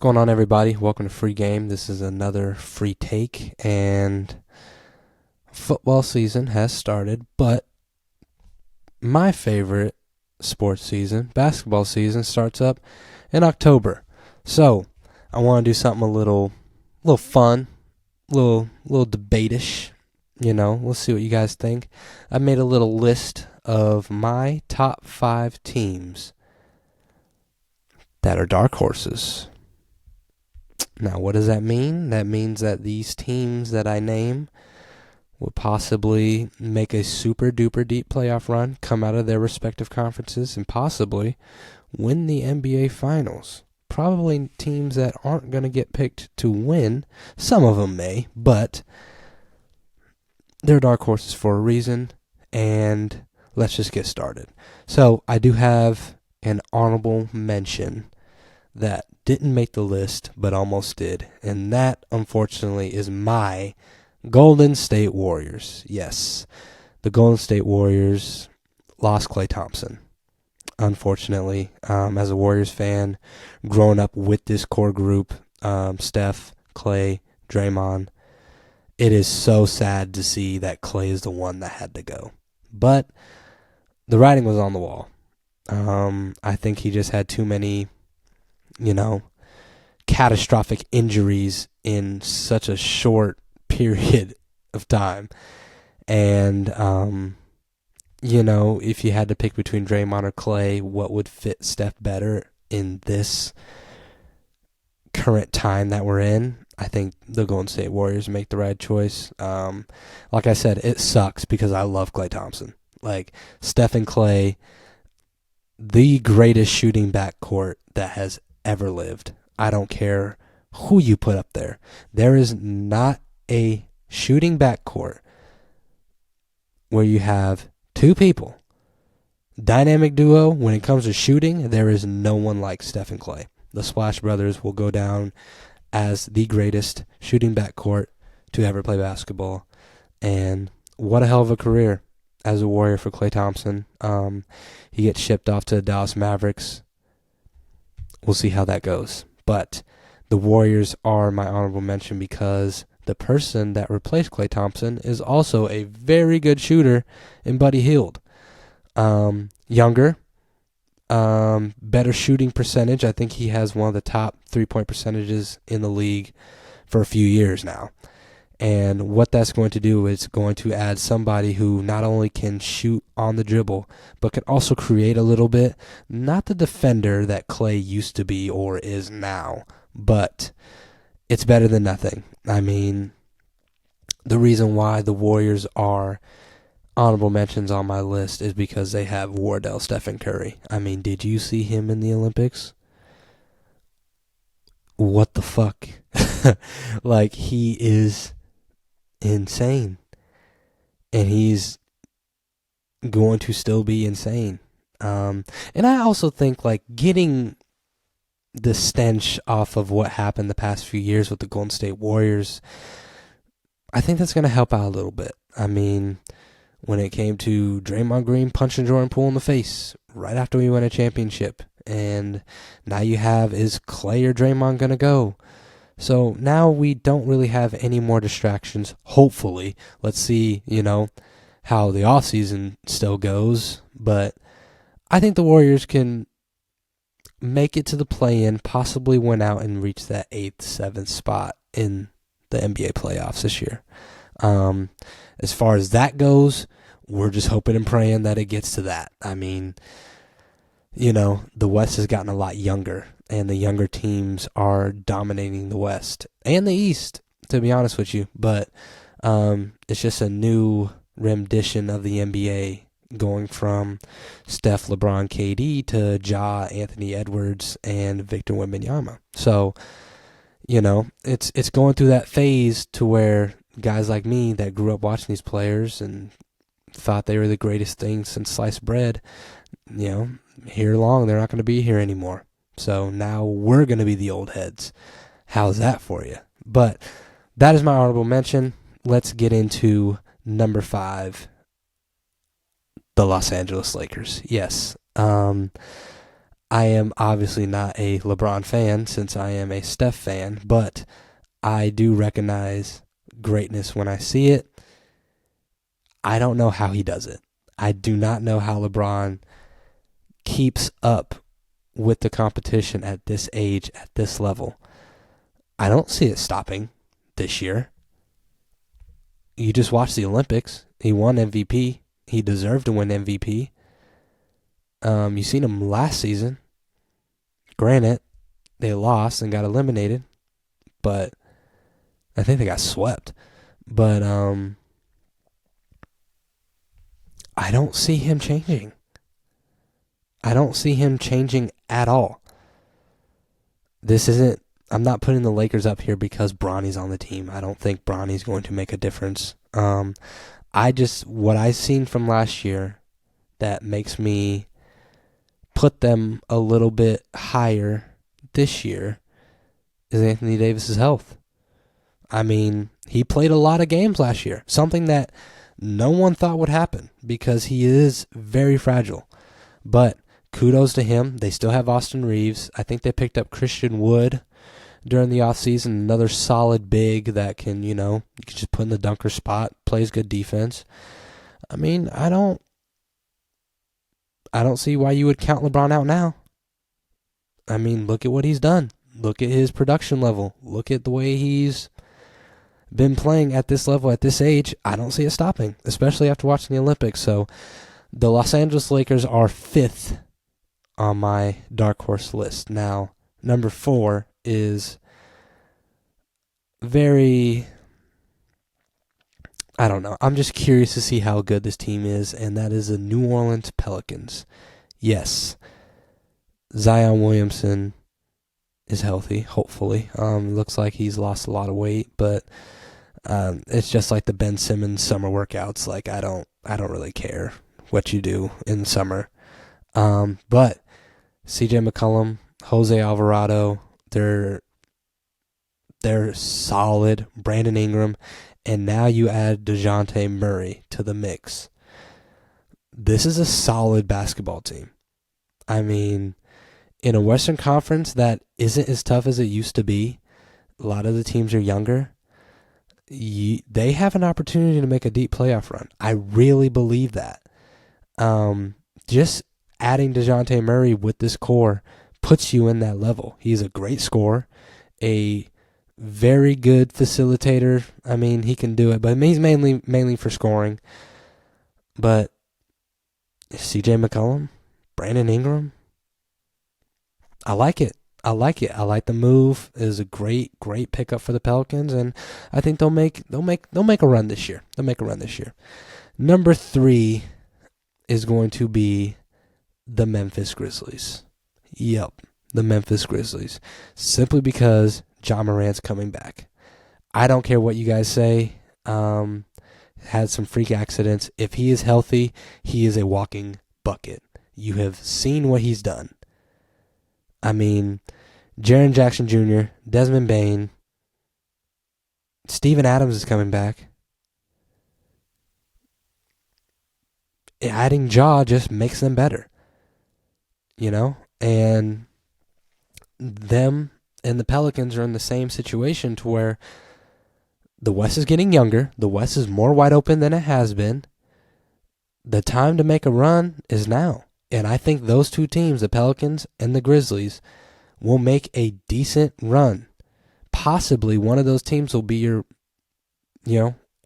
going on, everybody? Welcome to Free Game. This is another free take, and football season has started, but my favorite sports season, basketball season, starts up in October. So I want to do something a little fun, little debate-ish. We'll see what you guys think. I made a little list of my top 5 teams that are dark horses. Now, what does that mean? That means that these teams that I name would possibly make a super duper deep playoff run, come out of their respective conferences, and possibly win the NBA Finals. Probably teams that aren't going to get picked to win. Some of them may, but they're dark horses for a reason, and let's just get started. So I do have an honorable mention that didn't make the list but almost did, and that unfortunately is my Golden State Warriors. Yes, the Golden State Warriors lost Klay Thompson, unfortunately. As a Warriors fan, growing up with this core group, Steph, Klay, Draymond, it is so sad to see that Klay is the one that had to go, but the writing was on the wall. I think he just had too many catastrophic injuries in such a short period of time. And, if you had to pick between Draymond or Klay, what would fit Steph better in this current time that we're in? I think the Golden State Warriors make the right choice. Like I said, it sucks because I love Klay Thompson. Like, Steph and Klay, the greatest shooting backcourt that has ever lived. I don't care who you put up there. There is not a shooting backcourt where you have two people, dynamic duo. When it comes to shooting, there is no one like Steph and Klay. The Splash Brothers will go down as the greatest shooting backcourt to ever play basketball. And what a hell of a career as a Warrior for Klay Thompson. He gets shipped off to the Dallas Mavericks. We'll see how that goes. But the Warriors are my honorable mention because the person that replaced Klay Thompson is also a very good shooter in Buddy Hield. Younger, better shooting percentage. I think he has one of the top 3-point percentages in the league for a few years now. And what that's going to do is going to add somebody who not only can shoot on the dribble, but can also create a little bit. Not the defender that Klay used to be or is now, but it's better than nothing. I mean, the reason why the Warriors are honorable mentions on my list is because they have Wardell Stephen Curry. I mean, did you see him in the Olympics? What the fuck? Like, he is insane, and he's going to still be insane. And I also think, like, getting the stench off of what happened the past few years with the Golden State Warriors, I think that's going to help out a little bit. I mean, when it came to Draymond Green punching Jordan Poole in the face right after we won a championship, and now you have, is Klay or Draymond going to go? So now we don't really have any more distractions, hopefully. Let's see, how the offseason still goes. But I think the Warriors can make it to the play-in, possibly win out and reach that 8th, 7th spot in the NBA playoffs this year. As far as that goes, we're just hoping and praying that it gets to that. I mean, the West has gotten a lot younger, and the younger teams are dominating the West and the East, to be honest with you. But it's just a new rendition of the NBA, going from Steph, LeBron, KD to Ja, Anthony Edwards, and Victor Wembanyama. So, it's going through that phase to where guys like me that grew up watching these players and thought they were the greatest thing since sliced bread, here long, they're not going to be here anymore. So now we're going to be the old heads. How's that for you? But that is my honorable mention. Let's get into number 5, the Los Angeles Lakers. Yes. I am obviously not a LeBron fan since I am a Steph fan, but I do recognize greatness when I see it. I don't know how he does it. I do not know how LeBron keeps up with the competition at this age, at this level. I don't see it stopping this year. You just watch the Olympics. He won MVP. He deserved to win MVP. You seen him last season. Granted, they lost and got eliminated, but I think they got swept. But I don't see him changing. I don't see him changing at all. I'm not putting the Lakers up here because Bronny's on the team. I don't think Bronny's going to make a difference. What I've seen from last year that makes me put them a little bit higher this year is Anthony Davis's health. I mean, he played a lot of games last year, something that no one thought would happen because he is very fragile. But kudos to him. They still have Austin Reeves. I think they picked up Christian Wood during the offseason, another solid big that can, you can just put in the dunker spot, plays good defense. I mean, I don't see why you would count LeBron out now. I mean, look at what he's done. Look at his production level. Look at the way he's been playing at this level, at this age. I don't see it stopping, especially after watching the Olympics. So the Los Angeles Lakers are 5th on my dark horse list. Now, number 4 is I don't know. I'm just curious to see how good this team is, and that is the New Orleans Pelicans. Yes, Zion Williamson is healthy, hopefully. Looks like he's lost a lot of weight, but it's just like the Ben Simmons summer workouts. Like I don't really care what you do in the summer. But CJ McCollum, Jose Alvarado, they're solid. Brandon Ingram, and now you add DeJounte Murray to the mix. This is a solid basketball team. I mean, in a Western Conference that isn't as tough as it used to be, a lot of the teams are younger. They have an opportunity to make a deep playoff run. I really believe that. Just adding DeJounte Murray with this core puts you in that level. He's a great scorer, a very good facilitator. I mean, he can do it, but he's mainly for scoring. But CJ McCollum, Brandon Ingram, I like it. I like the move. It is a great pickup for the Pelicans, and I think they'll make a run this year. Number 3 is going to be the Memphis Grizzlies. Yep, the Memphis Grizzlies. Simply because Ja Morant's coming back. I don't care what you guys say. Had some freak accidents. If he is healthy, he is a walking bucket. You have seen what he's done. I mean, Jaren Jackson Jr., Desmond Bane, Steven Adams is coming back. Adding Ja just makes them better. And them and the Pelicans are in the same situation to where the West is getting younger. The West is more wide open than it has been. The time to make a run is now. And I think those two teams, the Pelicans and the Grizzlies, will make a decent run. Possibly one of those teams will be your,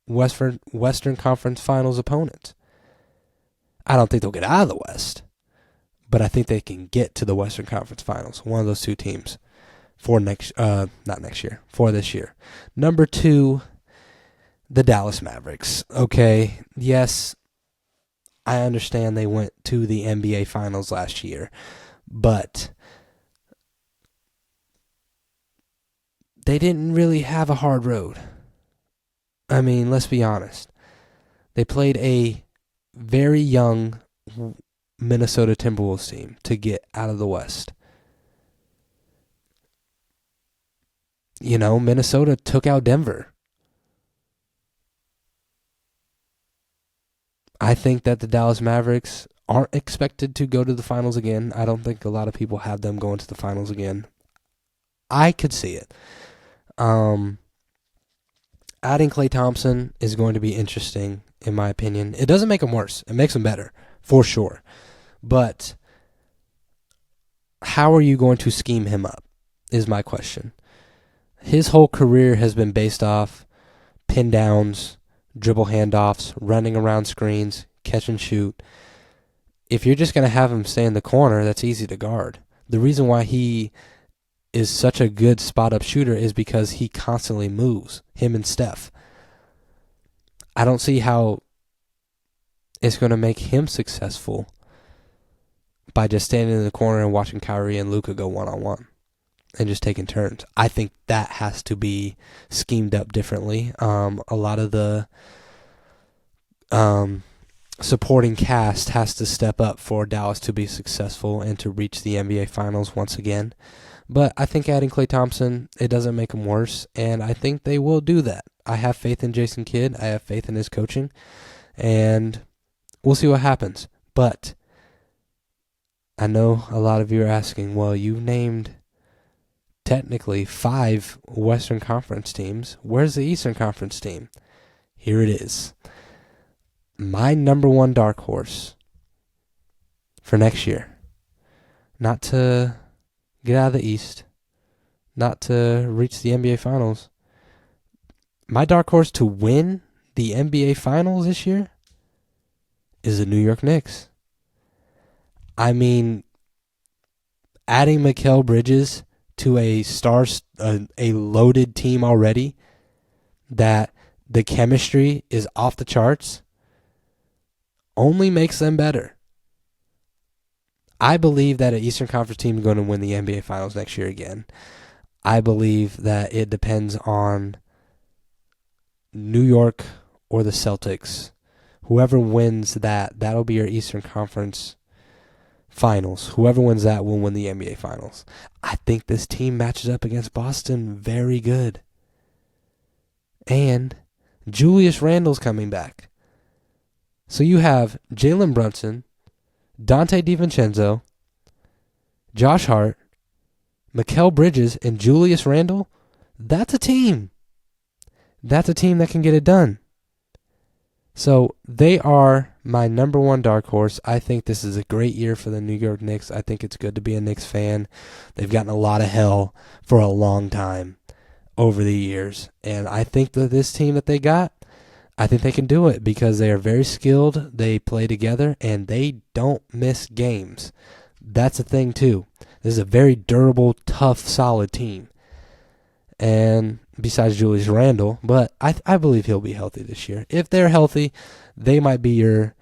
Western Conference Finals opponents. I don't think they'll get out of the West, but I think they can get to the Western Conference Finals. One of those two teams for this year. Number 2, the Dallas Mavericks. Okay, yes, I understand they went to the NBA Finals last year, but they didn't really have a hard road. I mean, let's be honest. They played a very young Minnesota Timberwolves team to get out of the West. Minnesota took out Denver. I think that the Dallas Mavericks aren't expected to go to the finals again. I don't think a lot of people have them going to the finals again. I could see it. Adding Klay Thompson is going to be interesting, in my opinion. It doesn't make them worse. It makes them better, for sure. But how are you going to scheme him up is my question. His whole career has been based off pin downs, dribble handoffs, running around screens, catch and shoot. If you're just going to have him stay in the corner, that's easy to guard. The reason why he is such a good spot-up shooter is because he constantly moves, him and Steph. I don't see how it's going to make him successful by just standing in the corner and watching Kyrie and Luka go one-on-one and just taking turns. I think that has to be schemed up differently. A lot of the supporting cast has to step up for Dallas to be successful and to reach the NBA Finals once again. But I think adding Klay Thompson, it doesn't make them worse, and I think they will do that. I have faith in Jason Kidd. I have faith in his coaching, and we'll see what happens. But I know a lot of you are asking, well, you named technically 5 Western Conference teams. Where's the Eastern Conference team? Here it is. My number one dark horse for next year. Not to get out of the East. Not to reach the NBA Finals. My dark horse to win the NBA Finals this year is the New York Knicks. I mean, adding Mikal Bridges to a loaded team already, that the chemistry is off the charts, only makes them better. I believe that an Eastern Conference team is going to win the NBA Finals next year again. I believe that it depends on New York or the Celtics. Whoever wins that'll be your Eastern Conference Finals. Whoever wins that will win the NBA Finals. I think this team matches up against Boston very good. And Julius Randle's coming back. So you have Jalen Brunson, Dante DiVincenzo, Josh Hart, Mikal Bridges, and Julius Randle. That's a team. That's a team that can get it done. So they are my number one dark horse. I think this is a great year for the New York Knicks. I think it's good to be a Knicks fan. They've gotten a lot of hell for a long time over the years. And I think that this team that they got, I think they can do it because they are very skilled. They play together, and they don't miss games. That's a thing, too. This is a very durable, tough, solid team. And besides Julius Randle, but I believe he'll be healthy this year. If they're healthy, they might be your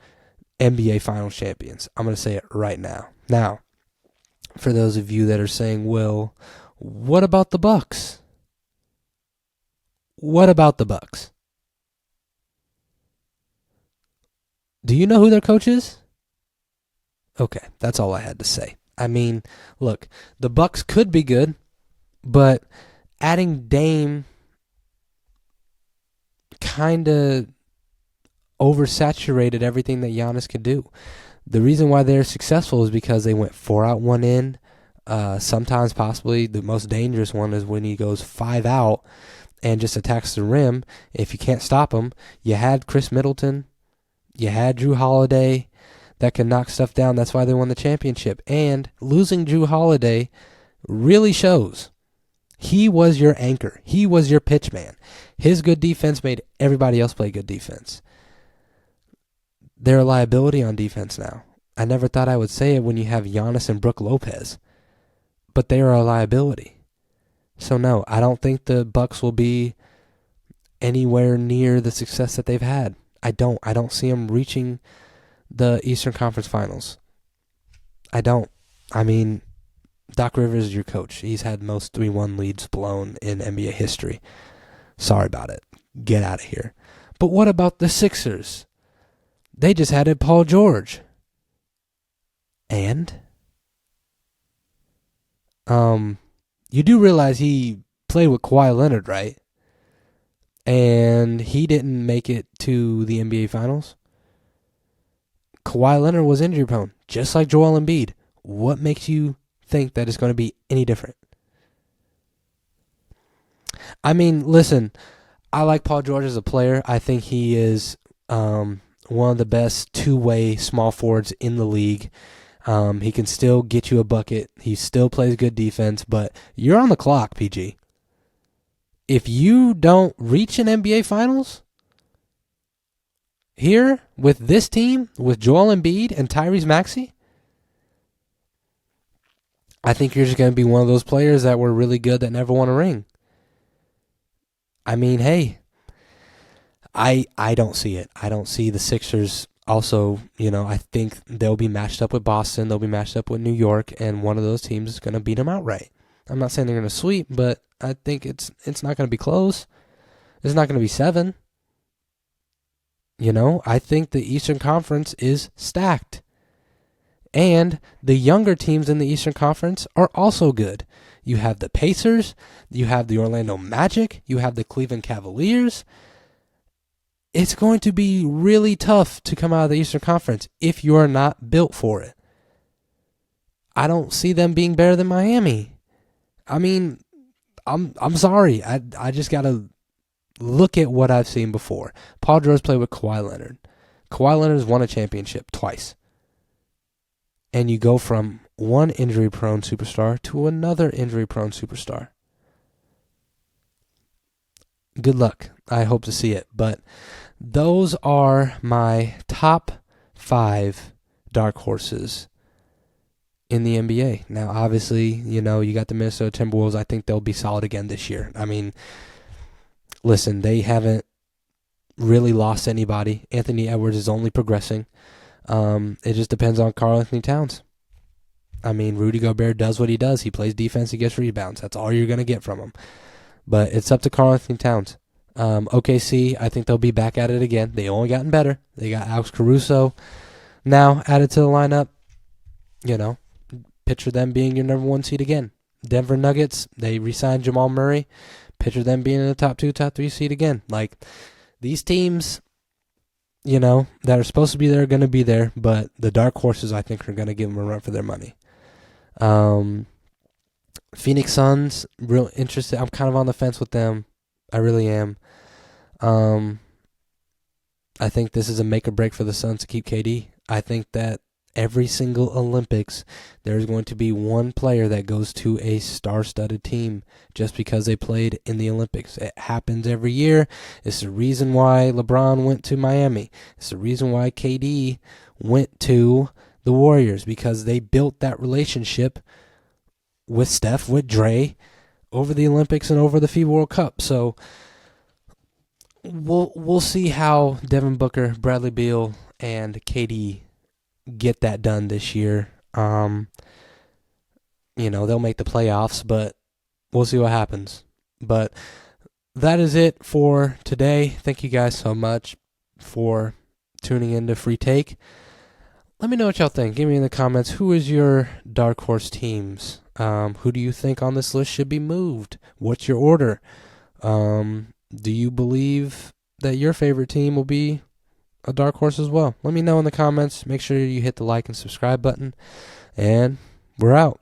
NBA Finals champions. I'm going to say it right now. Now, for those of you that are saying, well, what about the Bucks? What about the Bucks? Do you know who their coach is? Okay, that's all I had to say. I mean, look, the Bucks could be good, but adding Dame kind of oversaturated everything that Giannis could do. The reason why they're successful is because they went 4 out, 1 in. Sometimes possibly the most dangerous one is when he goes 5 out and just attacks the rim. If you can't stop him, you had Chris Middleton, you had Drew Holiday that can knock stuff down. That's why they won the championship. And losing Drew Holiday really shows. He was your anchor. He was your pitch man. His good defense made everybody else play good defense. They're a liability on defense now. I never thought I would say it when you have Giannis and Brook Lopez, but they are a liability. So no, I don't think the Bucks will be anywhere near the success that they've had. I don't see them reaching the Eastern Conference Finals. I don't. I mean, Doc Rivers is your coach. He's had most 3-1 leads blown in NBA history. Sorry about it. Get out of here. But what about the Sixers? They just added Paul George. And? You do realize he played with Kawhi Leonard, right? And he didn't make it to the NBA Finals. Kawhi Leonard was injury prone, just like Joel Embiid. What makes you think that it's going to be any different? I mean, listen, I like Paul George as a player. I think he is one of the best two-way small forwards in the league. He can still get you a bucket. He still plays good defense, but you're on the clock, PG. If you don't reach an NBA Finals here with this team, with Joel Embiid and Tyrese Maxey, I think you're just going to be one of those players that were really good that never won a ring. I mean, hey, I don't see it. I don't see the Sixers also, I think they'll be matched up with Boston. They'll be matched up with New York, and one of those teams is going to beat them outright. I'm not saying they're going to sweep, but I think it's not going to be close. It's not going to be 7. I think the Eastern Conference is stacked. And the younger teams in the Eastern Conference are also good. You have the Pacers, you have the Orlando Magic, you have the Cleveland Cavaliers. It's going to be really tough to come out of the Eastern Conference if you're not built for it. I don't see them being better than Miami. I mean, I'm sorry. I just got to look at what I've seen before. Paul George played with Kawhi Leonard. Kawhi Leonard has won a championship twice. And you go from one injury-prone superstar to another injury-prone superstar. Good luck. I hope to see it. But those are my top 5 dark horses in the NBA. Now, obviously, you got the Minnesota Timberwolves. I think they'll be solid again this year. I mean, listen, they haven't really lost anybody. Anthony Edwards is only progressing. It just depends on Karl-Anthony Towns. I mean, Rudy Gobert does what he does. He plays defense, he gets rebounds. That's all you're going to get from him. But it's up to Karl-Anthony Towns. OKC, I think they'll be back at it again. They only gotten better. They got Alex Caruso now added to the lineup. Picture them being your number 1 seed again. Denver Nuggets, they re-signed Jamal Murray. Picture them being in the top 2, top 3 seed again. Like, these teams, that are supposed to be there are going to be there, but the dark horses, I think, are going to give them a run for their money. Phoenix Suns, real interested. I'm kind of on the fence with them. I really am. I think this is a make or break for the Suns to keep KD. I think that every single Olympics, there's going to be one player that goes to a star-studded team just because they played in the Olympics. It happens every year. It's the reason why LeBron went to Miami. It's the reason why KD went to the Warriors, because they built that relationship with Steph, with Dre, over the Olympics and over the FIBA World Cup. So we'll see how Devin Booker, Bradley Beal, and KD get that done this year. They'll make the playoffs, but we'll see what happens. But that is it for today. Thank you guys so much for tuning into Free Take. Let me know what y'all think. Give me in the comments, who is your dark horse teams? Who do you think on this list should be moved? What's your order? Do you believe that your favorite team will be a dark horse as well? Let me know in the comments. Make sure you hit the like and subscribe button. And we're out.